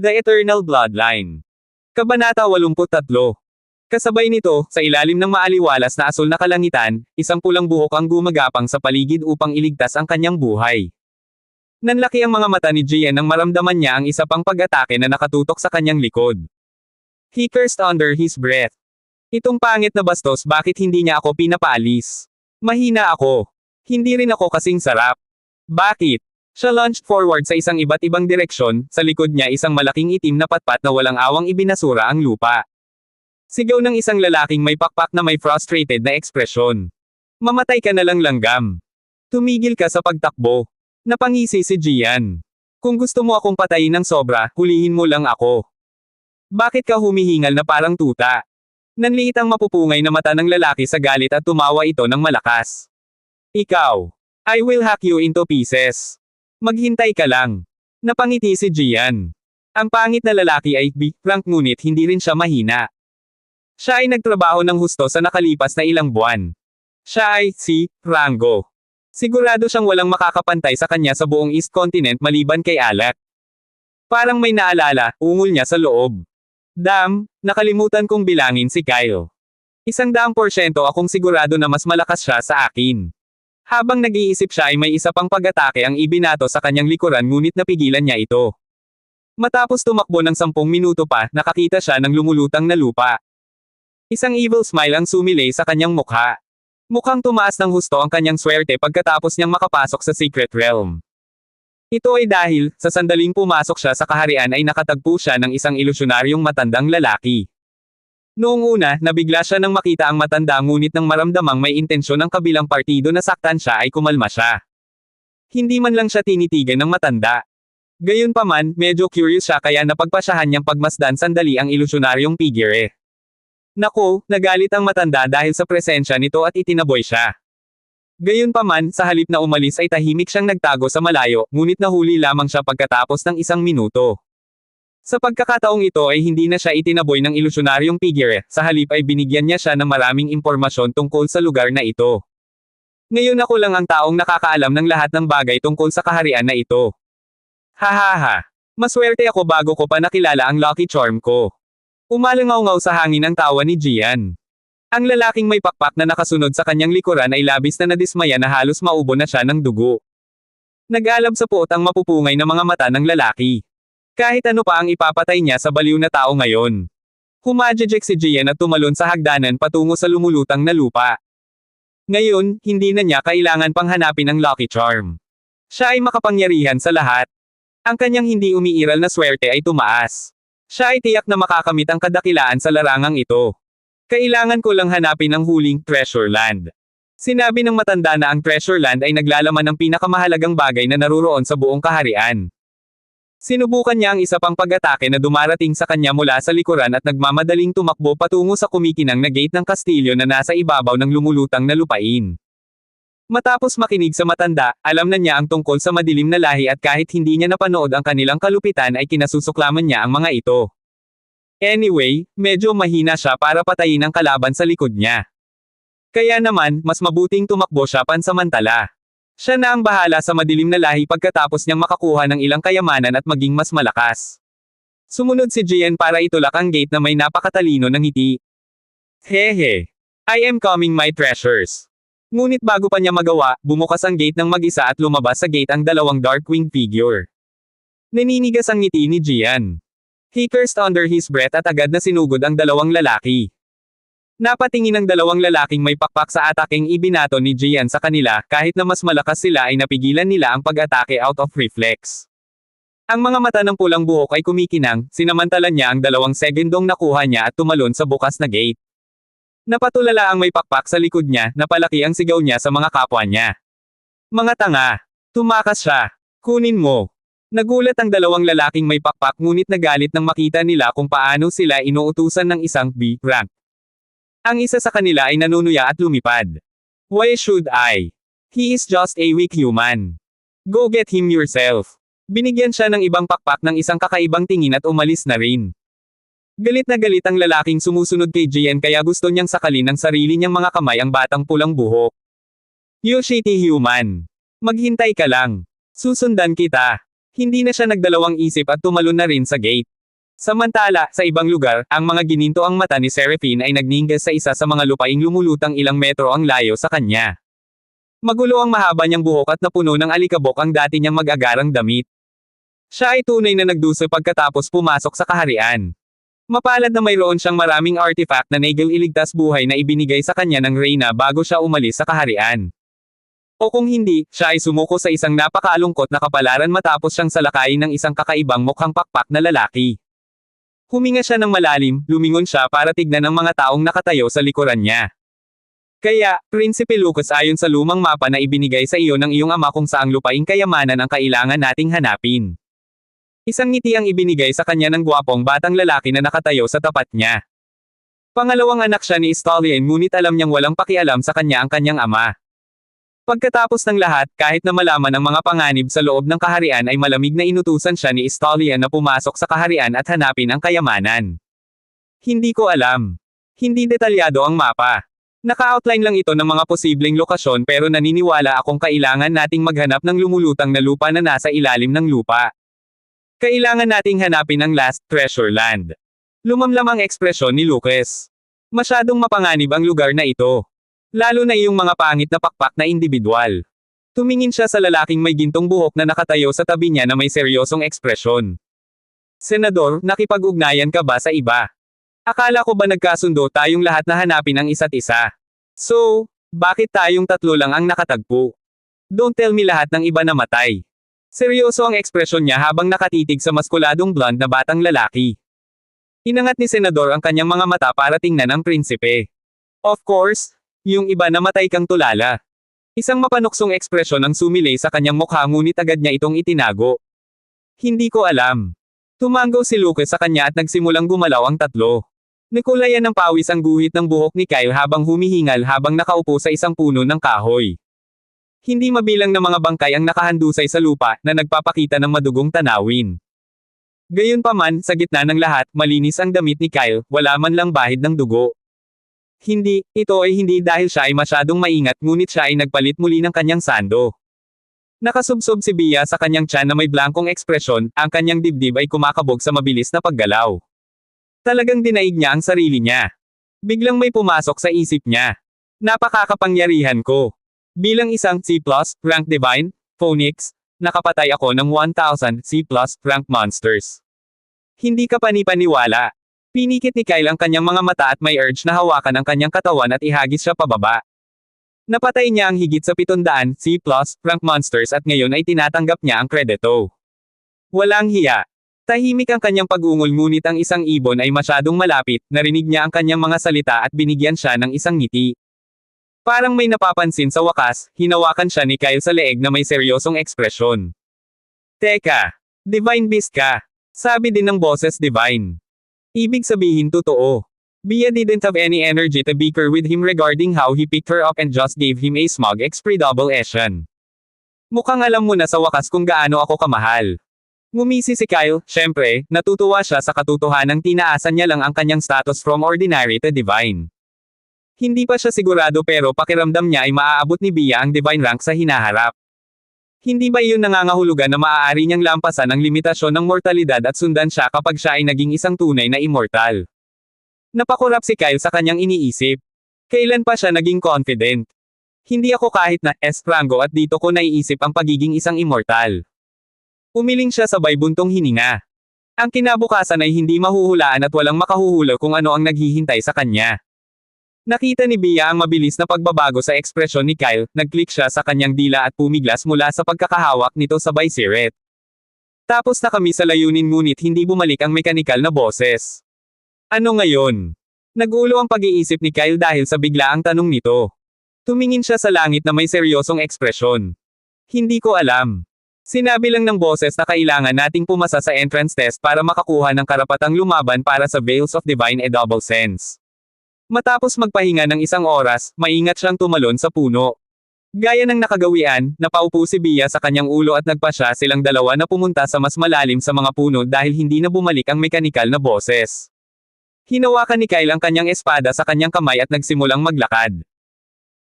The Eternal Bloodline. Kabanata 83. Kasabay nito, sa ilalim ng maaliwalas na asul na kalangitan, isang pulang buhok ang gumagapang sa paligid upang iligtas ang kanyang buhay. Nanlaki ang mga mata ni Jian nang maramdaman niya ang isa pang pag-atake na nakatutok sa kanyang likod. He cursed under his breath. Itong pangit na bastos, bakit hindi niya ako pinapaalis? Mahina ako. Hindi rin ako kasing sarap. Bakit? Siya lunged forward sa isang iba't ibang direksyon, sa likod niya isang malaking itim na patpat na walang awang ibinasura ang lupa. Sigaw ng isang lalaking may pakpak na may frustrated na ekspresyon. Mamatay ka na lang langgam. Tumigil ka sa pagtakbo. Napangisi si Jian. Kung gusto mo akong patayin ng sobra, hulihin mo lang ako. Bakit ka humihingal na parang tuta? Nanliit ang mapupungay na mata ng lalaki sa galit at tumawa ito ng malakas. Ikaw. I will hack you into pieces. Maghintay ka lang. Napangiti si Jian. Ang pangit na lalaki ay frank ngunit hindi rin siya mahina. Siya ay nagtrabaho ng husto sa nakalipas na ilang buwan. Siya ay si Rango. Sigurado siyang walang makakapantay sa kanya sa buong East Continent maliban kay Alec. Parang may naalala, ungol niya sa loob. Nakalimutan kong bilangin si Kyle. 100% akong sigurado na mas malakas siya sa akin. Habang nag-iisip siya ay may isa pang pag-atake ang ibinato sa kanyang likuran ngunit napigilan niya ito. Matapos tumakbo ng 10 minuto pa, nakakita siya ng lumulutang na lupa. Isang evil smile ang sumilay sa kanyang mukha. Mukhang tumaas ng husto ang kanyang swerte pagkatapos niyang makapasok sa Secret Realm. Ito ay dahil, sa sandaling pumasok siya sa kaharian ay nakatagpo siya ng isang ilusyonaryong matandang lalaki. Noong una, nabigla siya nang makita ang matanda ngunit nang maramdamang may intensyon ng kabilang partido na saktan siya ay kumalma siya. Hindi man lang siya tinitigan ng matanda. Gayunpaman, medyo curious siya kaya napagpasyahan niyang pagmasdan sandali ang ilusyonaryong figure. Nako, nagalit ang matanda dahil sa presensya nito at itinaboy siya. Gayunpaman, sa halip na umalis ay tahimik siyang nagtago sa malayo, ngunit nahuli lamang siya pagkatapos ng 1 minuto. Sa pagkakataong ito ay hindi na siya itinaboy ng ilusyonaryong figure, sa halip ay binigyan niya siya ng maraming impormasyon tungkol sa lugar na ito. Ngayon ako lang ang taong nakakaalam ng lahat ng bagay tungkol sa kaharian na ito. Hahaha. Maswerte ako bago ko pa nakilala ang lucky charm ko. Umalangaw-ngaw sa hangin ang tawa ni Jian. Ang lalaking may pakpak na nakasunod sa kanyang likuran ay labis na nadismaya na halos maubo na siya ng dugo. Nag-alab sa puot ang mapupungay na mga mata ng lalaki. Kahit ano pa ang ipapatay niya sa baliw na tao ngayon. Humajejek si Jian at tumalon sa hagdanan patungo sa lumulutang na lupa. Ngayon, hindi na niya kailangan pang hanapin ang lucky charm. Siya ay makapangyarihan sa lahat. Ang kanyang hindi umiiral na swerte ay tumaas. Siya ay tiyak na makakamit ang kadakilaan sa larangang ito. Kailangan ko lang hanapin ang huling Treasure Land. Sinabi ng matanda na ang Treasure Land ay naglalaman ng pinakamahalagang bagay na naruroon sa buong kaharian. Sinubukan niya ang isa pang pag-atake na dumarating sa kanya mula sa likuran at nagmamadaling tumakbo patungo sa kumikinang na gate ng kastilyo na nasa ibabaw ng lumulutang na lupain. Matapos makinig sa matanda, alam na niya ang tungkol sa madilim na lahi at kahit hindi niya napanood ang kanilang kalupitan ay kinasusuklaman niya ang mga ito. Anyway, medyo mahina siya para patayin ang kalaban sa likod niya. Kaya naman, mas mabuting tumakbo siya pansamantala. Siya na ang bahala sa madilim na lahi pagkatapos niyang makakuha ng ilang kayamanan at maging mas malakas. Sumunod si Jian para itulak ang gate na may napakatalino ng ngiti. Hehe. I am coming my treasures. Ngunit bago pa niya magawa, bumukas ang gate ng mag-isa at lumabas sa gate ang dalawang dark-winged figure. Naninigas ang ngiti ni Jian. He cursed under his breath at agad na sinugod ang dalawang lalaki. Napatingin ang dalawang lalaking may pakpak sa ataking ibinato ni Jian sa kanila, kahit na mas malakas sila ay napigilan nila ang pag-atake out of reflex. Ang mga mata ng pulang buhok ay kumikinang, sinamantalan niya ang 2 segundong nakuha niya at tumalon sa bukas na gate. Napatulala ang may pakpak sa likod niya, napalaki ang sigaw niya sa mga kapwa niya. Mga tanga! Tumakas siya! Kunin mo! Nagulat ang 2 lalaking may pakpak ngunit nagalit nang makita nila kung paano sila inuutusan ng isang B-rank. Ang isa sa kanila ay nanunuya at lumipad. Why should I? He is just a weak human. Go get him yourself. Binigyan siya ng ibang pakpak ng isang kakaibang tingin at umalis na rin. Galit na galit ang lalaking sumusunod kay Jian kaya gusto niyang sakalin ng sarili niyang mga kamay ang batang pulang buhok. You shitty human. Maghintay ka lang. Susundan kita. Hindi na siya nagdalawang isip at tumalon na rin sa gate. Samantala, sa ibang lugar, ang mga gininto ang mata ni Seraphine ay nagningas sa isa sa mga lupaing lumulutang ilang metro ang layo sa kanya. Magulo ang mahaba niyang buhok at napuno ng alikabok ang dati niyang mag-agarang damit. Siya ay tunay na nagdusa pagkatapos pumasok sa kaharian. Mapalad na mayroon siyang maraming artifact na iligtas buhay na ibinigay sa kanya ng Reyna bago siya umalis sa kaharian. O kung hindi, siya ay sumuko sa isang napakalungkot na kapalaran matapos siyang salakayin ng isang kakaibang mukhang pakpak na lalaki. Huminga siya ng malalim, lumingon siya para tignan ang mga taong nakatayo sa likuran niya. Kaya, Prinsipe Lucas, ayon sa lumang mapa na ibinigay sa iyo ng iyong ama kung saang lupaing kayamanan ang kailangan nating hanapin. Isang ngiti ang ibinigay sa kanya ng gwapong batang lalaki na nakatayo sa tapat niya. Pangalawang anak siya ni Stolian ngunit alam niyang walang pakialam sa kanya ang kanyang ama. Pagkatapos ng lahat, kahit na malaman ang mga panganib sa loob ng kaharian ay malamig na inutusan siya ni Stolian na pumasok sa kaharian at hanapin ang kayamanan. Hindi ko alam. Hindi detalyado ang mapa. Naka-outline lang ito ng mga posibleng lokasyon pero naniniwala akong kailangan nating maghanap ng lumulutang na lupa na nasa ilalim ng lupa. Kailangan nating hanapin ang Last Treasure Land. Lumamlam ang ekspresyon ni Lucas. Masyadong mapanganib ang lugar na ito. Lalo na iyong mga pangit na pakpak na individual. Tumingin siya sa lalaking may gintong buhok na nakatayo sa tabi niya na may seryosong ekspresyon. Senador, nakipag-ugnayan ka ba sa iba? Akala ko ba nagkasundo tayong lahat na hanapin ang isa't isa? So, bakit tayong tatlo lang ang nakatagpo? Don't tell me lahat ng iba namatay. Seryoso ang ekspresyon niya habang nakatitig sa maskuladong blonde na batang lalaki. Inangat ni Senador ang kanyang mga mata para tingnan ang prinsipe. Of course, yung iba namatay kang tulala. Isang mapanuksong ekspresyon ang sumilay sa kanyang mukha ngunit agad niya itong itinago. Hindi ko alam. Tumango si Lucas sa kanya at nagsimulang gumalaw ang tatlo. Nakulayan ng pawis ang guhit ng buhok ni Kyle habang humihingal habang nakaupo sa isang puno ng kahoy. Hindi mabilang na mga bangkay ang nakahandusay sa lupa na nagpapakita ng madugong tanawin. Gayunpaman, sa gitna ng lahat, malinis ang damit ni Kyle, wala man lang bahid ng dugo. Hindi, ito ay hindi dahil siya ay masyadong maingat ngunit siya ay nagpalit muli ng kanyang sando. Nakasubsob si Bia sa kanyang tiyan na may blankong ekspresyon, ang kanyang dibdib ay kumakabog sa mabilis na paggalaw. Talagang dinaig niya ang sarili niya. Biglang may pumasok sa isip niya. Napakakapangyarihan ko. Bilang isang C+, rank Divine, Phoenix, nakapatay ako ng 1,000 C+, rank monsters. Hindi ka panipaniwala. Pinikit ni Kyle ang kanyang mga mata at may urge na hawakan ang kanyang katawan at ihagis siya pababa. Napatay niya ang higit sa 700 C+, rank monsters at ngayon ay tinatanggap niya ang kredito. Walang hiya. Tahimik ang kanyang pag-ungol ngunit ang isang ibon ay masyadong malapit, narinig niya ang kanyang mga salita at binigyan siya ng isang ngiti. Parang may napapansin sa wakas, hinawakan siya ni Kyle sa leeg na may seryosong ekspresyon. Teka, Divine Beast ka. Sabi din ng boses Divine. Ibig sabihin totoo. Bia didn't have any energy to bicker with him regarding how he picked her up and just gave him a smug expression. Mukhang alam mo na sa wakas kung gaano ako kamahal. Ngumisi si Kyle, syempre, natutuwa siya sa katotohanang tinaasan niya lang ang kanyang status from ordinary to divine. Hindi pa siya sigurado pero pakiramdam niya ay maaabot ni Bia ang divine rank sa hinaharap. Hindi ba iyon nangangahulugan na maaari niyang lampasan ang limitasyon ng mortalidad at sundan siya kapag siya ay naging isang tunay na immortal? Napakurap si Kyle sa kanyang iniisip. Kailan pa siya naging confident? Hindi ako kahit na rango at dito ko naiisip ang pagiging isang immortal. Umiling siya sabay buntong hininga. Ang kinabukasan ay hindi mahuhulaan at walang makahuhula kung ano ang naghihintay sa kanya. Nakita ni Bia ang mabilis na pagbabago sa ekspresyon ni Kyle, nag-click siya sa kanyang dila at pumiglas mula sa pagkakahawak nito sabay siret. Tapos na kami sa layunin ngunit hindi bumalik ang mekanikal na boses. Ano ngayon? Nagulo ang pag-iisip ni Kyle dahil sa biglaang tanong nito. Tumingin siya sa langit na may seryosong ekspresyon. Hindi ko alam. Sinabi lang ng boses na kailangan nating pumasa sa entrance test para makakuha ng karapatang lumaban para sa Veils of Divine Double Sense. Matapos magpahinga ng isang oras, maingat siyang tumalon sa puno. Gaya ng nakagawian, napaupo si Bia sa kanyang ulo at nagpasya silang dalawa na pumunta sa mas malalim sa mga puno dahil hindi na bumalik ang mekanikal na boses. Hinawakan ni Kyle ang kanyang espada sa kanyang kamay at nagsimulang maglakad.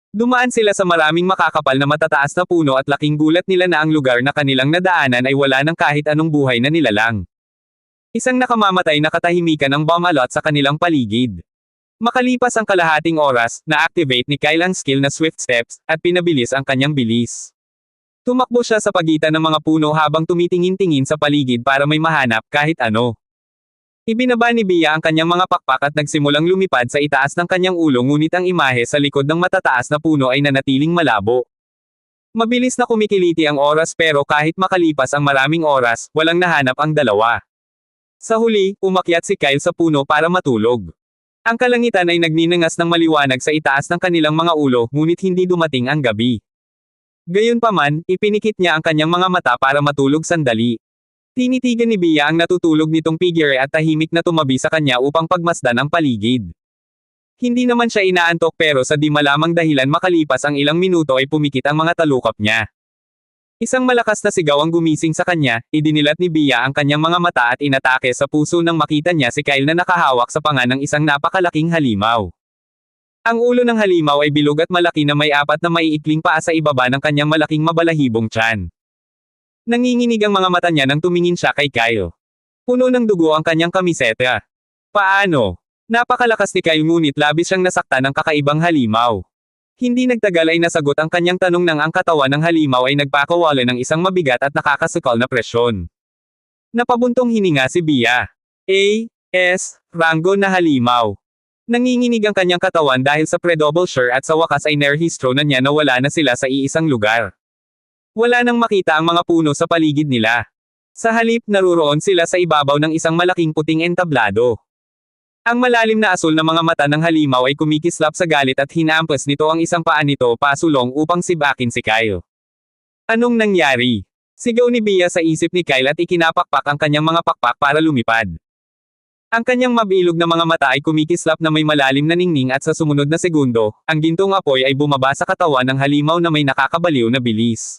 Dumaan sila sa maraming makakapal na matataas na puno at laking gulat nila na ang lugar na kanilang nadaanan ay wala ng kahit anong buhay na nilalang. Isang nakamamatay na katahimikan ang bumalot sa kanilang paligid. Makalipas ang kalahating oras, na-activate ni Kyle ang skill na Swift Steps, at pinabilis ang kanyang bilis. Tumakbo siya sa pagitan ng mga puno habang tumitingin-tingin sa paligid para may mahanap kahit ano. Ibinaba ni Bea ang kanyang mga pakpak at nagsimulang lumipad sa itaas ng kanyang ulo ngunit ang imahe sa likod ng matataas na puno ay nanatiling malabo. Mabilis na kumikiliti ang oras pero kahit makalipas ang maraming oras, walang nahanap ang dalawa. Sa huli, umakyat si Kyle sa puno para matulog. Ang kalangitan ay nagninangas ng maliwanag sa itaas ng kanilang mga ulo, ngunit hindi dumating ang gabi. Gayunpaman, ipinikit niya ang kanyang mga mata para matulog sandali. Tinitigan ni Bea ang natutulog nitong figure at tahimik na tumabi sa kanya upang pagmasdan ang paligid. Hindi naman siya inaantok pero sa di malamang dahilan makalipas ang ilang minuto ay pumikit ang mga talukap niya. Isang malakas na sigaw ang gumising sa kanya, idinilat ni Bea ang kanyang mga mata at inatake sa puso nang makita niya si Kyle na nakahawak sa panga ng isang napakalaking halimaw. Ang ulo ng halimaw ay bilog at malaki na may apat na maiikling paa sa ibaba ng kanyang malaking mabalahibong tiyan. Nanginginig ang mga mata niya nang tumingin siya kay Kyle. Puno ng dugo ang kanyang kamiseta. Paano? Napakalakas ni Kyle ngunit labis siyang nasaktan ng kakaibang halimaw. Hindi nagtagal ay nasagot ang kanyang tanong nang ang katawan ng halimaw ay nagpakawala ng isang mabigat at nakakasukal na presyon. Napabuntong hininga si Bea. Rango na halimaw. Nanginginig ang kanyang katawan dahil sa pre-double sure at sa wakas ay nerhistro na niya na wala na sila sa iisang lugar. Wala nang makita ang mga puno sa paligid nila. Sa halip naruroon sila sa ibabaw ng isang malaking puting entablado. Ang malalim na asul na mga mata ng halimaw ay kumikislap sa galit at hinampas nito ang isang paa nito pasulong upang sibakin si Kyle. Anong nangyari? Sigaw ni Bea sa isip ni Kyle at ikinapakpak ang kanyang mga pakpak para lumipad. Ang kanyang mabilog na mga mata ay kumikislap na may malalim na ningning at sa sumunod na segundo, ang gintong apoy ay bumaba sa katawan ng halimaw na may nakakabaliw na bilis.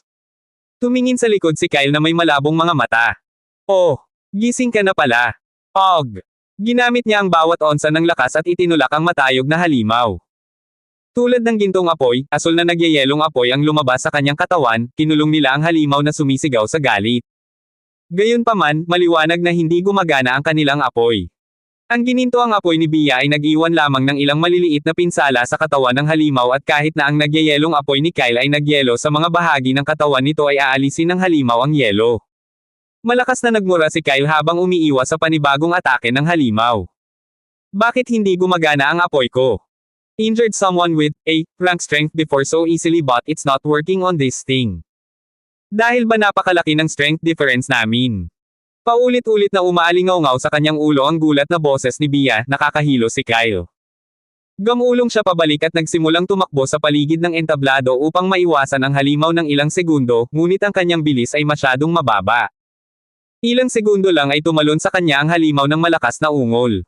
Tumingin sa likod si Kyle na may malabong mga mata. Oh, gising ka na pala. Og. Ginamit niya ang bawat onsa ng lakas at itinulak ang matayog na halimaw. Tulad ng gintong apoy, asul na nagyayelong apoy ang lumabas sa kanyang katawan, kinulong nila ang halimaw na sumisigaw sa galit. Gayunpaman, maliwanag na hindi gumagana ang kanilang apoy. Ang gininto ang apoy ni Bea ay nag-iwan lamang ng ilang maliliit na pinsala sa katawan ng halimaw at kahit na ang nagyayelong apoy ni Kyle ay nagyelo sa mga bahagi ng katawan nito ay aalisin ng halimaw ang yelo. Malakas na nagmura si Kyle habang umiiwas sa panibagong atake ng halimaw. Bakit hindi gumagana ang apoy ko? Injured someone with rank strength before so easily but it's not working on this thing. Dahil ba napakalaki ng strength difference namin? Paulit-ulit na umaalingaw-ngaw sa kanyang ulo ang gulat na boses ni Bea, nakakahilo si Kyle. Gamulong siya pabalik at nagsimulang tumakbo sa paligid ng entablado upang maiwasan ang halimaw ng ilang segundo, ngunit ang kanyang bilis ay masyadong mababa. Ilang segundo lang ay tumalon sa kanya ang halimaw ng malakas na ungol.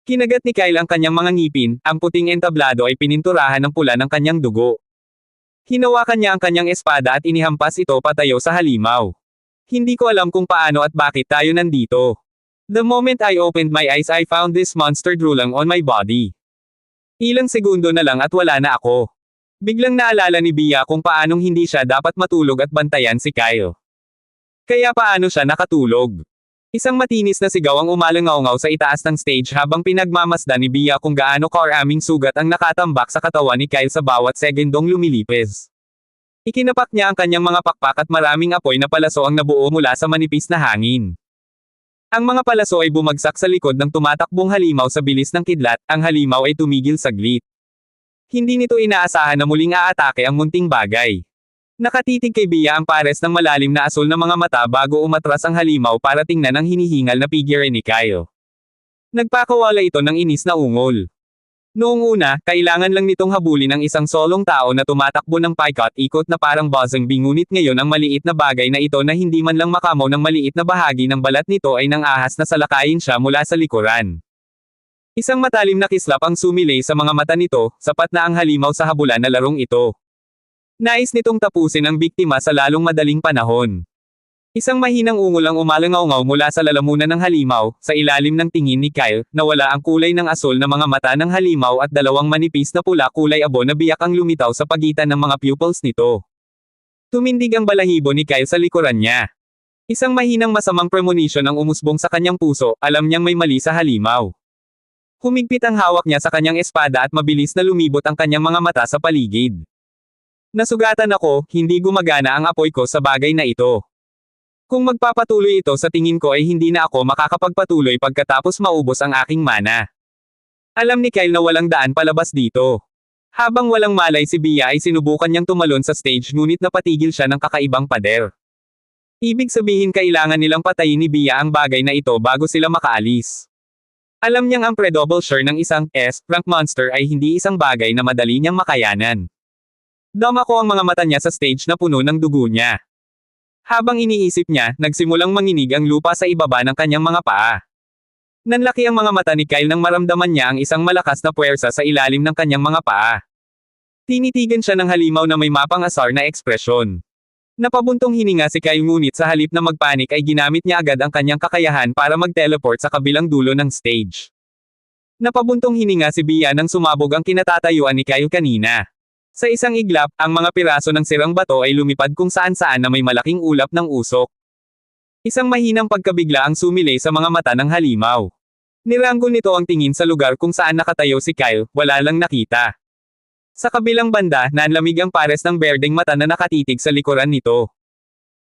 Kinagat ni Kyle ang kanyang mga ngipin, ang puting entablado ay pininturahan ng pula ng kanyang dugo. Hinawakan niya ang kanyang espada at inihampas ito patayo sa halimaw. Hindi ko alam kung paano at bakit tayo nandito. The moment I opened my eyes I found this monster drooling on my body. Ilang segundo na lang at wala na ako. Biglang naalala ni Bea kung paanong hindi siya dapat matulog at bantayan si Kyle. Kaya paano siya nakatulog? Isang matinis na sigaw ang umalangaw-ngaw sa itaas ng stage habang pinagmamasdan ni Bea kung gaano karaming sugat ang nakatambak sa katawan ni Kyle sa bawat segundong lumilipis. Ikinapak niya ang kanyang mga pakpak at maraming apoy na palaso ang nabuo mula sa manipis na hangin. Ang mga palaso ay bumagsak sa likod ng tumatakbong halimaw sa bilis ng kidlat, ang halimaw ay tumigil saglit. Hindi nito inaasahan na muling aatake ang munting bagay. Nakatitig kay Bea ang pares ng malalim na asul na mga mata bago umatras ang halimaw para tingnan ang hinihingal na figure ni Kyle. Nagpakawala ito ng inis na ungol. Noong una, kailangan lang nitong habulin ang isang solong tao na tumatakbo ng paikot-ikot na parang buzzing bee ngunit ngayon ang maliit na bagay na ito na hindi man lang makamaw ng maliit na bahagi ng balat nito ay nang ahas na salakayin siya mula sa likuran. Isang matalim na kislap ang sumilay sa mga mata nito, sapat na ang halimaw sa habulan na larong ito. Nais nitong tapusin ang biktima sa lalong madaling panahon. Isang mahinang ungol ang umalangaw-ngaw mula sa lalamunan ng halimaw, sa ilalim ng tingin ni Kyle, nawala ang kulay ng asul na mga mata ng halimaw at dalawang manipis na pula kulay abo na biyak ang lumitaw sa pagitan ng mga pupils nito. Tumindig ang balahibo ni Kyle sa likuran niya. Isang mahinang masamang premonition ang umusbong sa kanyang puso, alam niyang may mali sa halimaw. Humigpit ang hawak niya sa kanyang espada at mabilis na lumibot ang kanyang mga mata sa paligid. Nasugatan ako, hindi gumagana ang apoy ko sa bagay na ito. Kung magpapatuloy ito sa tingin ko ay hindi na ako makakapagpatuloy pagkatapos maubos ang aking mana. Alam ni Kyle na walang daan palabas dito. Habang walang malay si Bea ay sinubukan niyang tumalon sa stage ngunit napatigil siya ng kakaibang pader. Ibig sabihin kailangan nilang patayin ni Bea ang bagay na ito bago sila makaalis. Alam niyang ang pre-double share ng isang S-rank monster ay hindi isang bagay na madali niyang makayanan. Dama ko ang mga mata niya sa stage na puno ng dugo niya. Habang iniisip niya, nagsimulang manginig ang lupa sa ibaba ng kanyang mga paa. Nanlaki ang mga mata ni Kyle nang maramdaman niya ang isang malakas na puwersa sa ilalim ng kanyang mga paa. Tinitigan siya ng halimaw na may mapang-asar na ekspresyon. Napabuntong hininga si Kyle ngunit sa halip na magpanik ay ginamit niya agad ang kanyang kakayahan para mag-teleport sa kabilang dulo ng stage. Napabuntong hininga si Bea nang sumabog ang kinatatayuan ni Kyle kanina. Sa isang iglap, ang mga piraso ng sirang bato ay lumipad kung saan-saan na may malaking ulap ng usok. Isang mahinang pagkabigla ang sumilay sa mga mata ng halimaw. Niranggol nito ang tingin sa lugar kung saan nakatayo si Kyle, wala lang nakita. Sa kabilang banda, nanlamig ang pares ng berdeng mata na nakatitig sa likuran nito.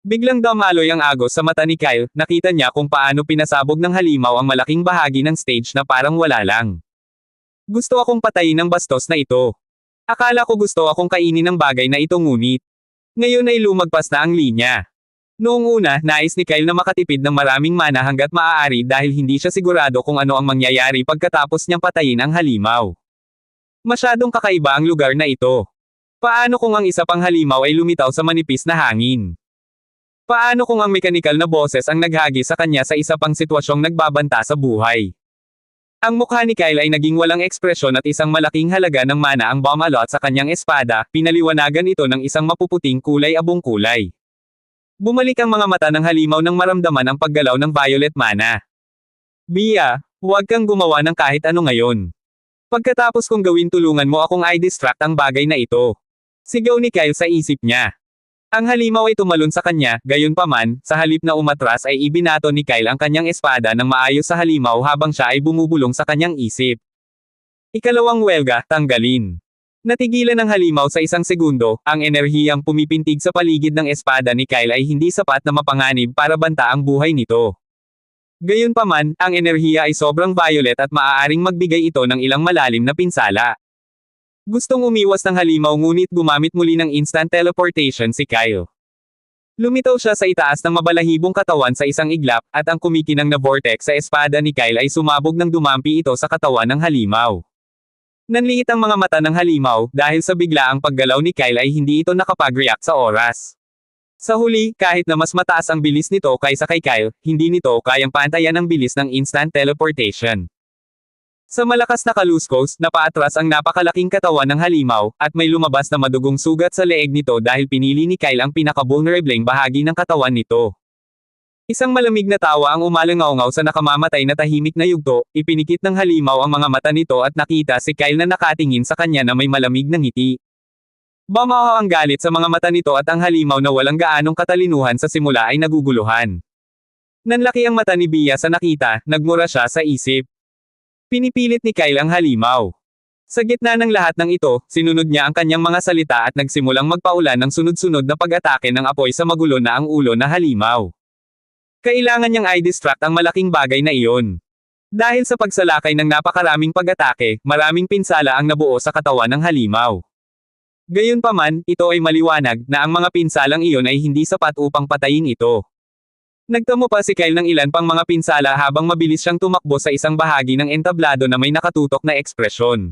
Biglang damaloy ang agos sa mata ni Kyle, nakita niya kung paano pinasabog ng halimaw ang malaking bahagi ng stage na parang wala lang. Gusto akong patayin ng bastos na ito. Akala ko gusto akong kainin ng bagay na ito ngunit. Ngayon ay lumagpas na ang linya. Noong una, nais ni Kyle na makatipid ng maraming mana hanggat maaari dahil hindi siya sigurado kung ano ang mangyayari pagkatapos niyang patayin ang halimaw. Masyadong kakaiba ang lugar na ito. Paano kung ang isa pang halimaw ay lumitaw sa manipis na hangin? Paano kung ang mekanikal na boses ang naghagi sa kanya sa isa pang sitwasyong nagbabanta sa buhay? Ang mukha ni Kyle ay naging walang ekspresyon at isang malaking halaga ng mana ang bumalot sa kanyang espada, pinaliwanagan ito ng isang mapuputing kulay abong kulay. Bumalik ang mga mata ng halimaw nang maramdaman ang paggalaw ng violet mana. Bea, huwag kang gumawa ng kahit ano ngayon. Pagkatapos kong gawin tulungan mo akong i-distract ang bagay na ito. Sigaw ni Kyle sa isip niya. Ang halimaw ay tumalon sa kanya, gayunpaman, sa halip na umatras ay ibinato ni Kyle ang kanyang espada ng maayos sa halimaw habang siya ay bumubulong sa kanyang isip. Ikalawang welga, tanggalin. Natigilan ng halimaw sa isang segundo, ang enerhiyang pumipintig sa paligid ng espada ni Kyle ay hindi sapat na mapanganib para banta ang buhay nito. Gayunpaman, ang enerhiya ay sobrang violet at maaaring magbigay ito ng ilang malalim na pinsala. Gustong umiwas ng halimaw ngunit gumamit muli ng instant teleportation si Kyle. Lumitaw siya sa itaas ng mabalahibong katawan sa isang iglap, at ang kumikinang na vortex sa espada ni Kyle ay sumabog nang dumampi ito sa katawan ng halimaw. Nanliit ang mga mata ng halimaw, dahil sa biglaang paggalaw ni Kyle ay hindi ito nakapag-react sa oras. Sa huli, kahit na mas mataas ang bilis nito kaysa kay Kyle, hindi nito kayang pantayan ang bilis ng instant teleportation. Sa malakas na kaluskos, napaatras ang napakalaking katawan ng halimaw, at may lumabas na madugong sugat sa leeg nito dahil pinili ni Kyle ang pinaka-vulnerableng bahagi ng katawan nito. Isang malamig na tawa ang umalangaw-ngaw sa nakamamatay na tahimik na yugto, ipinikit ng halimaw ang mga mata nito at nakita si Kyle na nakatingin sa kanya na may malamig na ngiti. Bumaho ang galit sa mga mata nito at ang halimaw na walang gaanong katalinuhan sa simula ay naguguluhan. Nanlaki ang mata ni Bea sa nakita, nagmura siya sa isip. Pinipilit ni Kyle ang halimaw. Sa gitna ng lahat ng ito, sinunod niya ang kanyang mga salita at nagsimulang magpaulan ng sunod-sunod na pag-atake ng apoy sa magulo na ang ulo na halimaw. Kailangan niyang i-distract ang malaking bagay na iyon. Dahil sa pagsalakay ng napakaraming pag-atake, maraming pinsala ang nabuo sa katawan ng halimaw. Gayunpaman, ito ay maliwanag na ang mga pinsalang iyon ay hindi sapat upang patayin ito. Nagtamo pa si Kyle ng ilan pang mga pinsala habang mabilis siyang tumakbo sa isang bahagi ng entablado na may nakatutok na ekspresyon.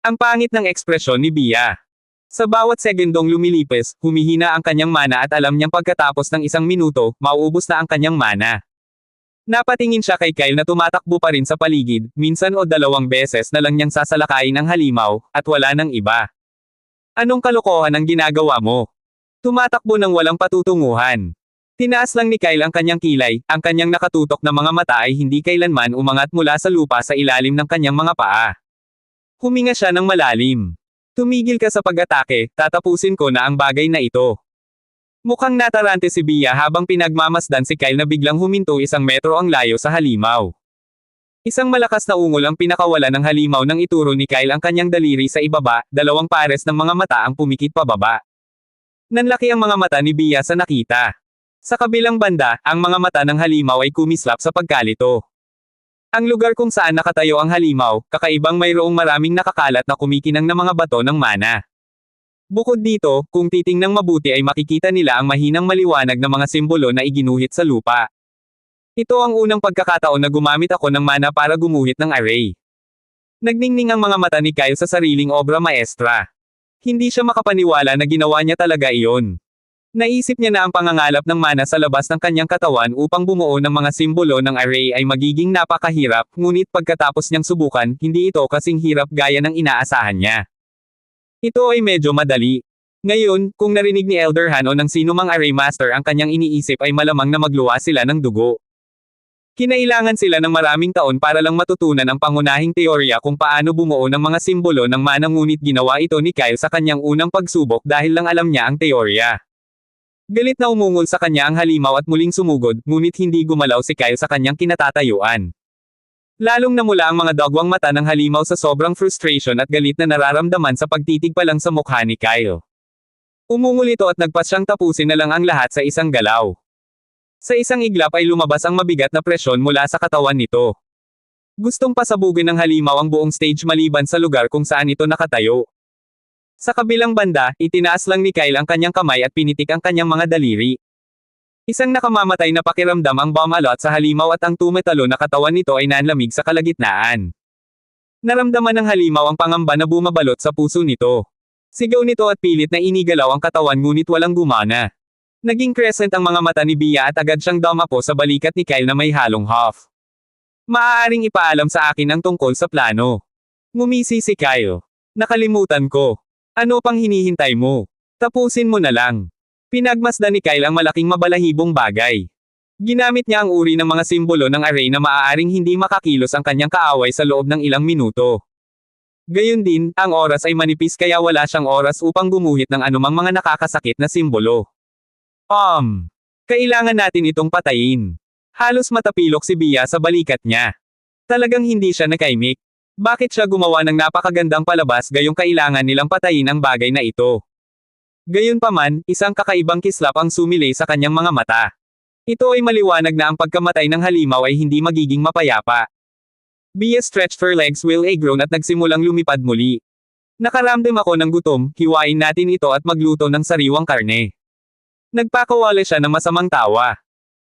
Ang pangit ng ekspresyon ni Bea. Sa bawat segundong lumilipes, humihina ang kanyang mana at alam niyang pagkatapos ng isang minuto, mauubos na ang kanyang mana. Napatingin siya kay Kyle na tumatakbo pa rin sa paligid, minsan o dalawang beses na lang niyang sasalakayin ang halimaw, at wala nang iba. Anong kalokohan ang ginagawa mo? Tumatakbo ng walang patutunguhan. Tinaas lang ni Kyle ang kanyang kilay, ang kanyang nakatutok na mga mata ay hindi kailanman umangat mula sa lupa sa ilalim ng kanyang mga paa. Huminga siya ng malalim. Tumigil ka sa pag-atake, tatapusin ko na ang bagay na ito. Mukhang natarante si Bea habang pinagmamasdan si Kyle na biglang huminto 1 metro ang layo sa halimaw. Isang malakas na ungol ang pinakawala ng halimaw nang ituro ni Kyle ang kanyang daliri sa ibaba, 2 pares ng mga mata ang pumikit pababa. Nanlaki ang mga mata ni Bea sa nakita. Sa kabilang banda, ang mga mata ng halimaw ay kumislap sa pagkalito. Ang lugar kung saan nakatayo ang halimaw, kakaibang mayroong maraming nakakalat na kumikinang na mga bato ng mana. Bukod dito, kung titingnang mabuti ay makikita nila ang mahinang maliwanag na mga simbolo na iginuhit sa lupa. Ito ang unang pagkakataon na gumamit ako ng mana para gumuhit ng array. Nagningning ang mga mata ni Kyle sa sariling obra maestra. Hindi siya makapaniwala na ginawa niya talaga iyon. Naisip niya na ang pangangalap ng mana sa labas ng kanyang katawan upang bumuo ng mga simbolo ng array ay magiging napakahirap, ngunit pagkatapos niyang subukan, hindi ito kasing hirap gaya ng inaasahan niya. Ito ay medyo madali. Ngayon, kung narinig ni Elder Han o ng sinumang array master ang kanyang iniisip ay malamang na magluwa sila ng dugo. Kinailangan sila ng maraming taon para lang matutunan ang pangunahing teorya kung paano bumuo ng mga simbolo ng mana, ngunit ginawa ito ni Kyle sa kanyang unang pagsubok dahil lang alam niya ang teorya. Galit na umungol sa kanya ang halimaw at muling sumugod, ngunit hindi gumalaw si Kyle sa kanyang kinatatayuan. Lalong namula ang mga dagwang mata ng halimaw sa sobrang frustration at galit na nararamdaman sa pagtitig pa lang sa mukha ni Kyle. Umungol ito at nagpas siyang tapusin na lang ang lahat sa isang galaw. Sa isang iglap ay lumabas ang mabigat na presyon mula sa katawan nito. Gustong pasabugin ng halimaw ang buong stage maliban sa lugar kung saan ito nakatayo. Sa kabilang banda, itinaas lang ni Kyle ang kanyang kamay at pinitik ang kanyang mga daliri. Isang nakamamatay na pakiramdam ang bumalot sa halimaw at ang tumetalo na katawan nito ay nanlamig sa kalagitnaan. Naramdaman ng halimaw ang pangamba na bumabalot sa puso nito. Sigaw nito at pilit na inigalaw ang katawan ngunit walang gumana. Naging crescent ang mga mata ni Bea at agad siyang dumapo sa balikat ni Kyle na may halong huff. Maaaring ipaalam sa akin ang tungkol sa plano. Ngumisi si Kyle. Nakalimutan ko. Ano pang hinihintay mo? Tapusin mo na lang. Pinagmasdan ni Kyle ang malaking mabalahibong bagay. Ginamit niya ang uri ng mga simbolo ng array na maaaring hindi makakilos ang kanyang kaaway sa loob ng ilang minuto. Gayun din, ang oras ay manipis kaya wala siyang oras upang gumuhit ng anumang mga nakakasakit na simbolo. Kailangan natin itong patayin. Halos matapilok si Bea sa balikat niya. Talagang hindi siya nakaimik. Bakit siya gumawa ng napakagandang palabas gayong kailangan nilang patayin ang bagay na ito? Gayunpaman, isang kakaibang kislap ang sumilay sa kanyang mga mata. Ito ay maliwanag na ang pagkamatay ng halimaw ay hindi magiging mapayapa. Bea stretched her legs while a groan at nagsimulang lumipad muli. Nakaramdam ako ng gutom, hiwain natin ito at magluto ng sariwang karne. Nagpakawala siya ng masamang tawa.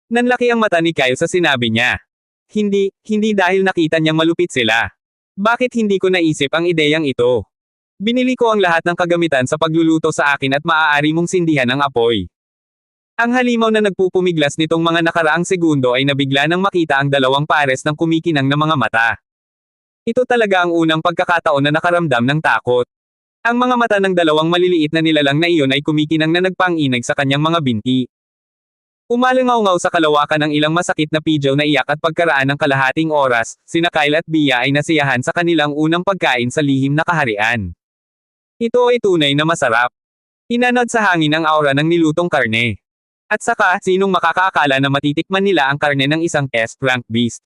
Nanlaki ang mata ni Kyle sa sinabi niya. Hindi dahil nakita niyang malupit sila. Bakit hindi ko naisip ang ideyang ito? Binili ko ang lahat ng kagamitan sa pagluluto sa akin at maaari mong sindihan ang apoy. Ang halimaw na nagpupumiglas nitong mga nakaraang segundo ay nabigla nang makita ang 2 pares ng kumikinang na mga mata. Ito talaga ang unang pagkakataon na nakaramdam ng takot. Ang mga mata ng 2 maliliit na nilalang na iyon ay kumikinang na nagpanginag sa kanyang mga binti. Umalangaw-ngaw sa kalawakan ng ilang masakit na pidyaw na iyak at pagkaraan ng kalahating oras, sina Kyle at Bea ay nasiyahan sa kanilang unang pagkain sa lihim na kaharian. Ito ay tunay na masarap. Inanod sa hangin ang aura ng nilutong karne. At saka, sinong makakaakala na matitikman nila ang karne ng isang S-rank beast.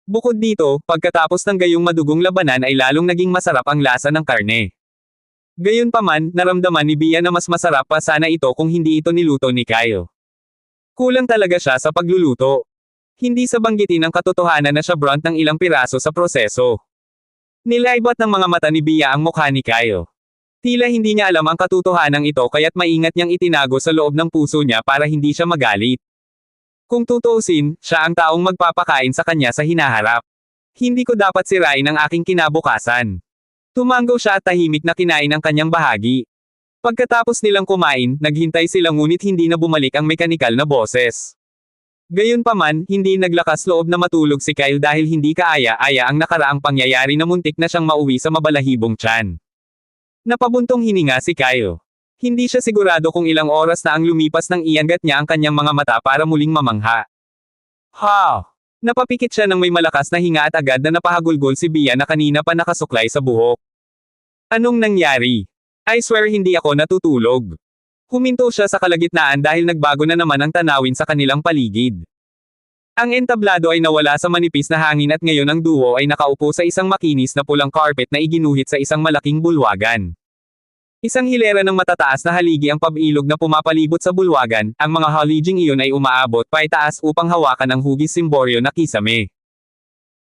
Bukod dito, pagkatapos ng gayong madugong labanan ay lalong naging masarap ang lasa ng karne. Gayunpaman, naramdaman ni Bea na mas masarap pa sana ito kung hindi ito niluto ni Kyle. Kulang talaga siya sa pagluluto. Hindi sa banggitin ang katotohanan na siya brunt ng ilang piraso sa proseso. Nilaybot ng mga mata ni Bea ang mukha ni Kyle. Tila hindi niya alam ang katotohanan ito kaya't maingat niyang itinago sa loob ng puso niya para hindi siya magalit. Kung tutuusin, siya ang taong magpapakain sa kanya sa hinaharap. Hindi ko dapat sirain ang aking kinabukasan. Tumanggaw siya at tahimik na kinain ang kanyang bahagi. Pagkatapos nilang kumain, naghintay sila ngunit hindi na bumalik ang mekanikal na boses. Gayunpaman, hindi naglakas loob na matulog si Kyle dahil hindi kaaya-aya ang nakaraang pangyayari na muntik na siyang mauwi sa mabalahibong tiyan. Napabuntong hininga si Kyle. Hindi siya sigurado kung ilang oras na ang lumipas nang iangat niya ang kanyang mga mata para muling mamangha. Ha! Napapikit siya ng may malakas na hinga at agad na napahagulgol si Bia na kanina pa nakasuklay sa buhok. Anong nangyari? I swear hindi ako natutulog. Huminto siya sa kalagitnaan dahil nagbago na naman ang tanawin sa kanilang paligid. Ang entablado ay nawala sa manipis na hangin at ngayon ang duo ay nakaupo sa isang makinis na pulang carpet na iginuhit sa isang malaking bulwagan. Isang hilera ng matataas na haligi ang pabilog na pumapalibot sa bulwagan, ang mga haliging iyon ay umaabot pa itaas upang hawakan ang hugis simboryo na kisame.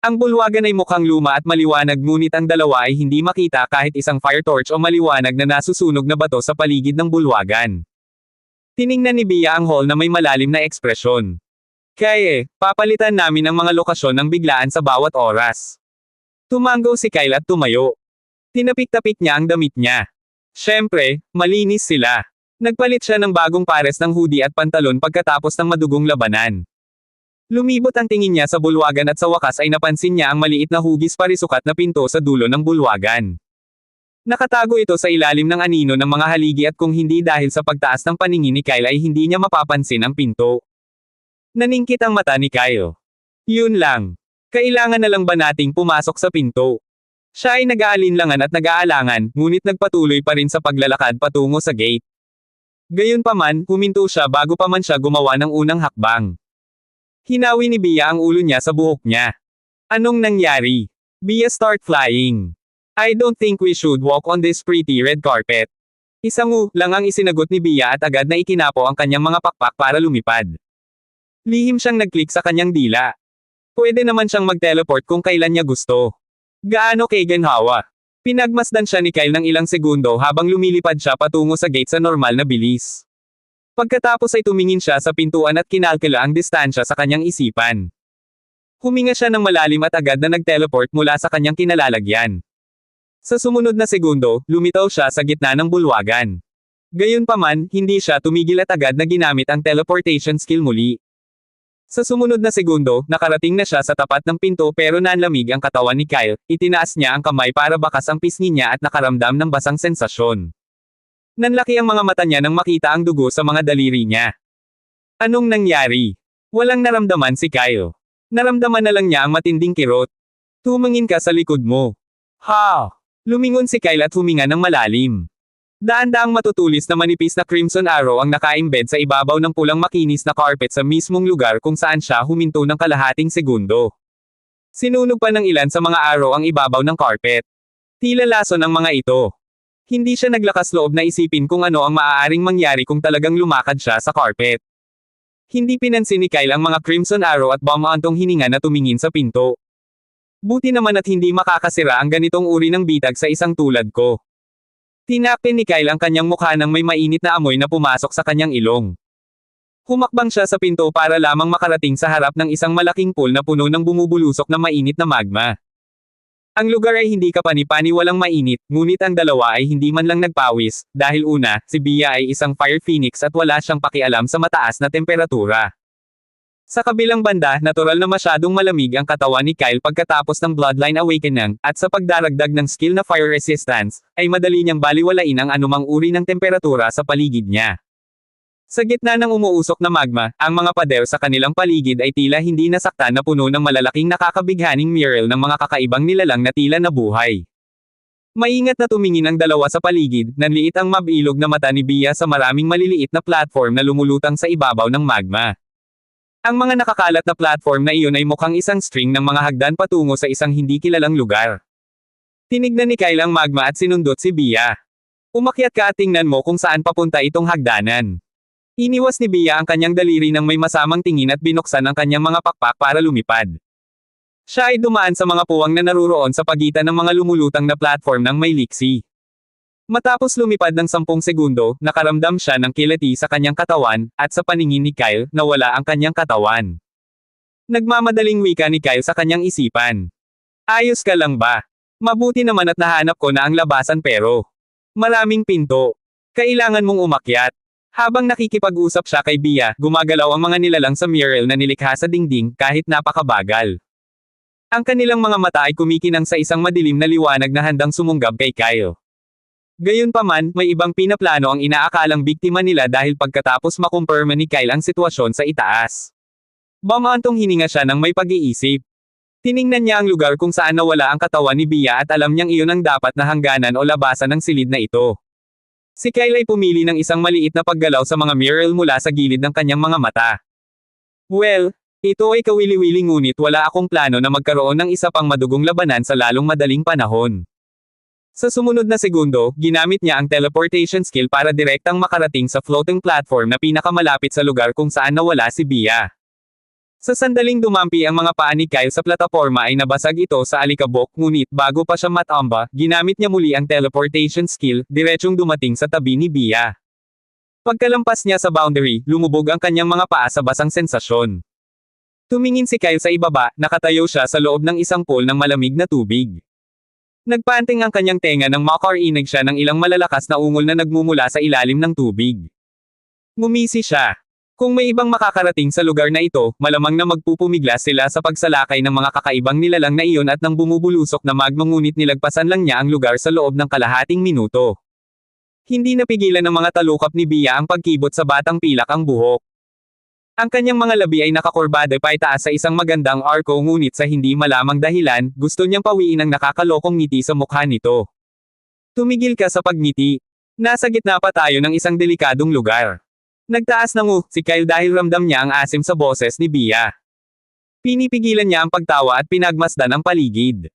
Ang bulwagan ay mukhang luma at maliwanag ngunit ang dalawa ay hindi makita kahit isang fire torch o maliwanag na nasusunog na bato sa paligid ng bulwagan. Tiningnan ni Bia ang hall na may malalim na ekspresyon. Kaya, papalitan namin ang mga lokasyon ng biglaan sa bawat oras. Tumango si Kyle at tumayo. Tinapik-tapik niya ang damit niya. Siyempre, malinis sila. Nagpalit siya ng bagong pares ng hoodie at pantalon pagkatapos ng madugong labanan. Lumibot ang tingin niya sa bulwagan at sa wakas ay napansin niya ang maliit na hugis parisukat na pinto sa dulo ng bulwagan. Nakatago ito sa ilalim ng anino ng mga haligi at kung hindi dahil sa pagtaas ng paningin ni Kyle ay hindi niya mapapansin ang pinto. Naningkit ang mata ni Kyle. Yun lang. Kailangan na lang ba nating pumasok sa pinto? Siya ay nag-aalinlangan at nag-aalangan, ngunit nagpatuloy pa rin sa paglalakad patungo sa gate. Gayunpaman, huminto siya bago pa man siya gumawa ng unang hakbang. Hinawi ni Bia ang ulo niya sa buhok niya. Anong nangyari? Bia start flying. I don't think we should walk on this pretty red carpet. Isang lang ang isinagot ni Bia at agad na ikinapo ang kanyang mga pakpak para lumipad. Lihim siyang nag-click sa kanyang dila. Pwede naman siyang mag-teleport kung kailan niya gusto. Gaano kaginhawa? Pinagmasdan siya ni Kyle ng ilang segundo habang lumilipad siya patungo sa gate sa normal na bilis. Pagkatapos ay tumingin siya sa pintuan at kinalkula ang distansya sa kanyang isipan. Huminga siya ng malalim at agad na nag-teleport mula sa kanyang kinalalagyan. Sa sumunod na segundo, lumitaw siya sa gitna ng bulwagan. Gayunpaman, hindi siya tumigil at agad na ginamit ang teleportation skill muli. Sa sumunod na segundo, nakarating na siya sa tapat ng pinto pero nanlamig ang katawan ni Kyle, itinaas niya ang kamay para bakas ang pisngi niya at nakaramdam ng basang sensasyon. Nanlaki ang mga mata niya nang makita ang dugo sa mga daliri niya. Anong nangyari? Walang naramdaman si Kyle. Naramdaman na lang niya ang matinding kirot. Tumingin ka sa likod mo. Ha! Lumingon si Kyle at huminga ng malalim. Daan-daang matutulis na manipis na crimson arrow ang naka-embed sa ibabaw ng pulang makinis na carpet sa mismong lugar kung saan siya huminto ng kalahating segundo. Sinunog pa ng ilan sa mga arrow ang ibabaw ng carpet. Tila lason ang mga ito. Hindi siya naglakas loob na isipin kung ano ang maaaring mangyari kung talagang lumakad siya sa carpet. Hindi pinansin ni Kyle ang mga crimson arrow at bumantong hininga na tumingin sa pinto. Buti naman at hindi makakasira ang ganitong uri ng bitag sa isang tulad ko. Tinapin ni Kyle ang kanyang mukha nang may mainit na amoy na pumasok sa kanyang ilong. Humakbang siya sa pinto para lamang makarating sa harap ng isang malaking pool na puno ng bumubulusok na mainit na magma. Ang lugar ay hindi kapani-pani walang mainit, ngunit ang dalawa ay hindi man lang nagpawis, dahil una, si Bia ay isang fire phoenix at wala siyang pakialam sa mataas na temperatura. Sa kabilang banda, natural na masyadong malamig ang katawan ni Kyle pagkatapos ng Bloodline Awakening, at sa pagdaragdag ng skill na Fire Resistance, ay madali niyang baliwalain ang anumang uri ng temperatura sa paligid niya. Sa gitna ng umuusok na magma, ang mga pader sa kanilang paligid ay tila hindi nasaktan na puno ng malalaking nakakabighaning mural ng mga kakaibang nilalang na tila nabuhay. Maingat na tumingin ang dalawa sa paligid, nanliit ang mabilog na mata ni Bia sa maraming maliliit na platform na lumulutang sa ibabaw ng magma. Ang mga nakakalat na platform na iyon ay mukhang isang string ng mga hagdan patungo sa isang hindi kilalang lugar. Tinignan ni Kyle ang magma at sinundot si Bia. Umakyat ka at tingnan mo kung saan papunta itong hagdanan. Iniwas ni Bia ang kanyang daliri ng may masamang tingin at binuksan ang kanyang mga pakpak para lumipad. Siya ay dumaan sa mga puwang na naruroon sa pagitan ng mga lumulutang na platform ng may liksi. Matapos lumipad ng 10 segundo, nakaramdam siya ng kilati sa kanyang katawan, at sa paningin ni Kyle, nawala ang kanyang katawan. Nagmamadaling wika ni Kyle sa kanyang isipan. Ayos ka lang ba? Mabuti naman at nahanap ko na ang labasan pero maraming pinto. Kailangan mong umakyat. Habang nakikipag-usap siya kay Bia, gumagalaw ang mga nilalang sa mural na nilikha sa dingding kahit napakabagal. Ang kanilang mga mata ay kumikinang sa isang madilim na liwanag na handang sumunggab kay Kyle. Gayunpaman, may ibang pinaplano ang inaakalang biktima nila dahil pagkatapos makumpirma ni Kyle ang sitwasyon sa itaas. Bumantong hininga siya ng may pag-iisip. Tiningnan niya ang lugar kung saan nawala ang katawan ni Bea at alam niyang iyon ang dapat na hangganan o labasan ng silid na ito. Si Kyle ay pumili ng isang maliit na paggalaw sa mga mural mula sa gilid ng kanyang mga mata. Well, ito ay kawili-wili ngunit wala akong plano na magkaroon ng isa pang madugong labanan sa lalong madaling panahon. Sa sumunod na segundo, ginamit niya ang teleportation skill para direktang makarating sa floating platform na pinakamalapit sa lugar kung saan nawala si Bea. Sa sandaling dumampi ang mga paa ni Kyle sa plataporma ay nabasag ito sa alikabok ngunit bago pa siya matamba, ginamit niya muli ang teleportation skill, diretsyong dumating sa tabi ni Bea. Pagkalampas niya sa boundary, lumubog ang kanyang mga paa sa basang sensasyon. Tumingin si Kyle sa ibaba, nakatayo siya sa loob ng isang pool ng malamig na tubig. Nagpanting ang kanyang tenga nang makarinig siya ng ilang malalakas na ungol na nagmumula sa ilalim ng tubig. Ngumisi siya. Kung may ibang makakarating sa lugar na ito, malamang na magpupumiglas sila sa pagsalakay ng mga kakaibang nilalang na iyon at nang bumubulusok na magma ngunit nilagpasan lang niya ang lugar sa loob ng kalahating minuto. Hindi napigilan ng mga talukap ni Bea ang pagkibot sa batang pilak ang buhok. Ang kanyang mga labi ay nakakurbada paitaas sa isang magandang arko ngunit sa hindi malamang dahilan, gusto niyang pawiin ang nakakalokong ngiti sa mukha nito. Tumigil ka sa pagngiti. Nasa gitna pa tayo ng isang delikadong lugar. Nagtaas ng si Kyle dahil ramdam niya ang asim sa boses ni Bea. Pinipigilan niya ang pagtawa at pinagmasdan ang paligid.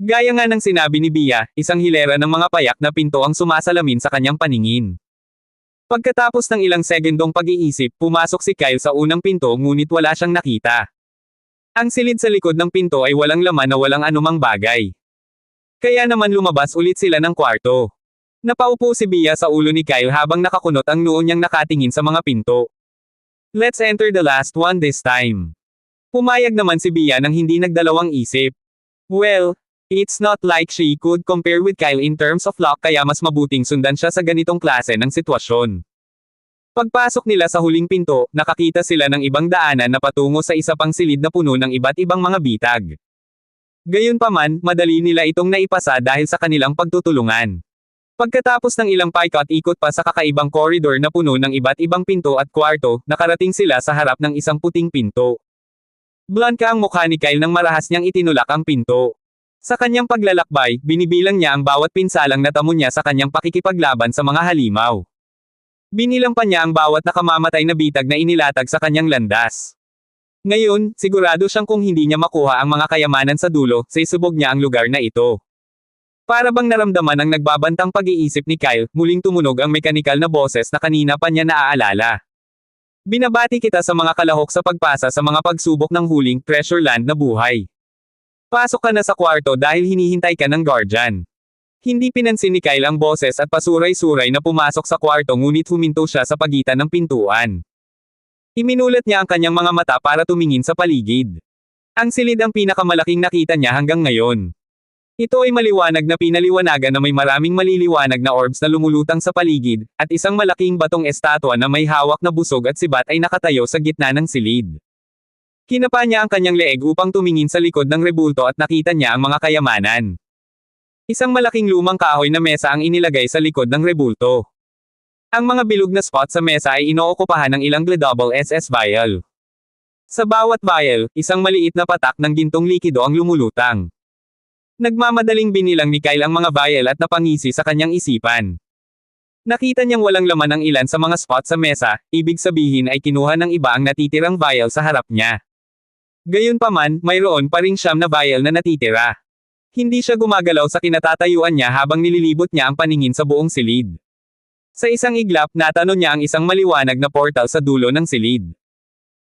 Gaya nga ng sinabi ni Bea, isang hilera ng mga payak na pinto ang sumasalamin sa kanyang paningin. Pagkatapos ng ilang segundong pag-iisip, pumasok si Kyle sa unang pinto ngunit wala siyang nakita. Ang silid sa likod ng pinto ay walang laman na walang anumang bagay. Kaya naman lumabas ulit sila ng kwarto. Napaupo si Bea sa ulo ni Kyle habang nakakunot ang noo niyang nakatingin sa mga pinto. Let's enter the last one this time. Pumayag naman si Bea nang hindi nagdalawang isip. Well, it's not like she could compare with Kyle in terms of luck kaya mas mabuting sundan siya sa ganitong klase ng sitwasyon. Pagpasok nila sa huling pinto, nakakita sila ng ibang daanan na patungo sa isa pang silid na puno ng iba't ibang mga bitag. Gayunpaman, madali nila itong naipasa dahil sa kanilang pagtutulungan. Pagkatapos ng ilang paikot-ikot pa sa kakaibang koridor na puno ng iba't ibang pinto at kwarto, nakarating sila sa harap ng isang puting pinto. Blanka ang mukha ni Kyle nang marahas niyang itinulak ang pinto. Sa kanyang paglalakbay, binibilang niya ang bawat pinsalang natamo niya sa kanyang pakikipaglaban sa mga halimaw. Binilang pa niya ang bawat nakamamatay na bitag na inilatag sa kanyang landas. Ngayon, sigurado siyang kung hindi niya makuha ang mga kayamanan sa dulo, sisubog niya ang lugar na ito. Para bang naramdaman ang nagbabantang pag-iisip ni Kyle, muling tumunog ang mekanikal na boses na kanina pa niya naaalala. Binabati kita sa mga kalahok sa pagpasa sa mga pagsubok ng huling Treasure Land na buhay. Pasok ka na sa kwarto dahil hinihintay ka ng guardian. Hindi pinansin ni Kyle ang boses at pasuray-suray na pumasok sa kwarto ngunit huminto siya sa pagitan ng pintuan. Iminulat niya ang kanyang mga mata para tumingin sa paligid. Ang silid ang pinakamalaking nakita niya hanggang ngayon. Ito ay maliwanag na pinaliwanagan na may maraming maliliwanag na orbs na lumulutang sa paligid, at isang malaking batong estatwa na may hawak na busog at sibat ay nakatayo sa gitna ng silid. Kinapa niya ang kanyang leeg upang tumingin sa likod ng rebulto at nakita niya ang mga kayamanan. Isang malaking lumang kahoy na mesa ang inilagay sa likod ng rebulto. Ang mga bilog na spot sa mesa ay inookupahan ng ilang double SS vial. Sa bawat vial, isang maliit na patak ng gintong likido ang lumulutang. Nagmamadaling binilang ni Kyle ang mga vial at napangisi sa kanyang isipan. Nakita niyang walang laman ang ilan sa mga spot sa mesa, ibig sabihin ay kinuha ng iba ang natitirang vial sa harap niya. Gayunpaman, mayroon pa ring siyam na vial na natitira. Hindi siya gumagalaw sa kinatatayuan niya habang nililibot niya ang paningin sa buong silid. Sa isang iglap, natano niya ang isang maliwanag na portal sa dulo ng silid.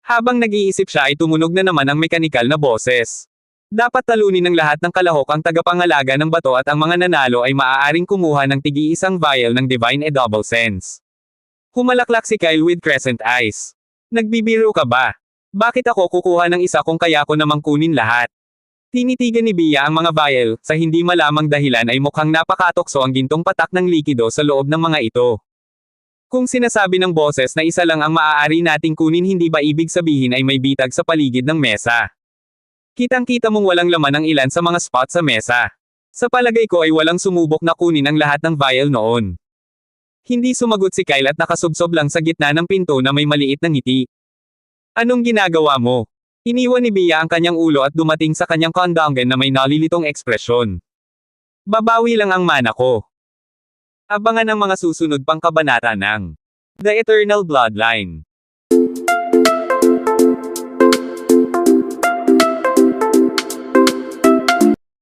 Habang nag-iisip siya ay tumunog na naman ang mekanikal na boses. Dapat talunin ng lahat ng kalahok ang tagapangalaga ng bato at ang mga nanalo ay maaaring kumuha ng tigi-isang vial ng Divine Double Sense. Humalaklak si Kyle with crescent eyes. Nagbibiro ka ba? Bakit ako kukuha ng isa kung kaya ko namang kunin lahat? Tinitigan ni Bea ang mga vial, sa hindi malamang dahilan ay mukhang napakatokso ang gintong patak ng likido sa loob ng mga ito. Kung sinasabi ng boses na isa lang ang maaari nating kunin hindi ba ibig sabihin ay may bitag sa paligid ng mesa? Kitang-kita mong walang laman ang ilan sa mga spot sa mesa. Sa palagay ko ay walang sumubok na kunin ang lahat ng vial noon. Hindi sumagot si Kyle at nakasubsob lang sa gitna ng pinto na may maliit na ngiti. Anong ginagawa mo? Iniwan ni Bea ang kanyang ulo at dumating sa kanyang kondangan na may nalilitong ekspresyon. Babawi lang ang mana ko. Abangan ang mga susunod pang kabanata ng The Eternal Bloodline.